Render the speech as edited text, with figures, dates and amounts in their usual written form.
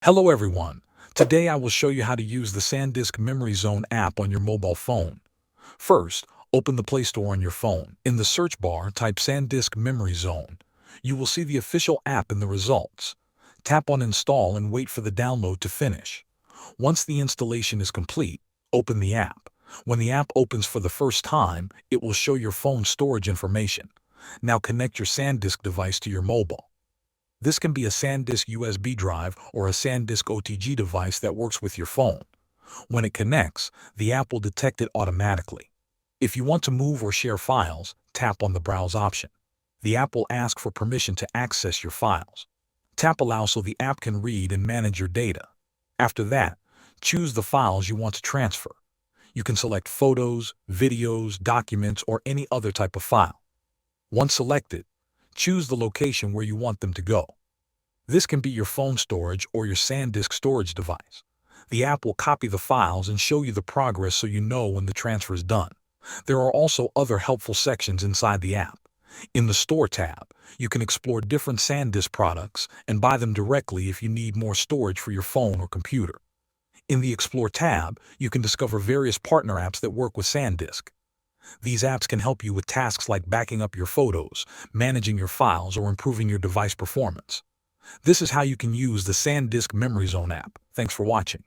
Hello everyone. Today I will show you how to use the Sandisk Memory Zone app on your mobile phone. First, open the Play Store on your phone. In the search bar, type Sandisk Memory Zone. You will see the official app in the results. Tap on Install and wait for the download to finish. Once the installation is complete, open the app. When the app opens for the first time, it will show your phone's storage information. Now connect your Sandisk device to your mobile. This can be a Sandisk USB drive or a Sandisk OTG device that works with your phone. When it connects, the app will detect it automatically. If you want to move or share files, tap on the Browse option. The app will ask for permission to access your files. Tap Allow so the app can read and manage your data. After that, choose the files you want to transfer. You can select photos, videos, documents, or any other type of file. Once selected, choose the location where you want them to go. This can be your phone storage or your Sandisk storage device. The app will copy the files and show you the progress so you know when the transfer is done. There are also other helpful sections inside the app. In the Store tab, you can explore different Sandisk products and buy them directly if you need more storage for your phone or computer. In the Explore tab, you can discover various partner apps that work with Sandisk. These apps can help you with tasks like backing up your photos, managing your files, or improving your device performance. This is how you can use the Sandisk Memory Zone app. Thanks for watching.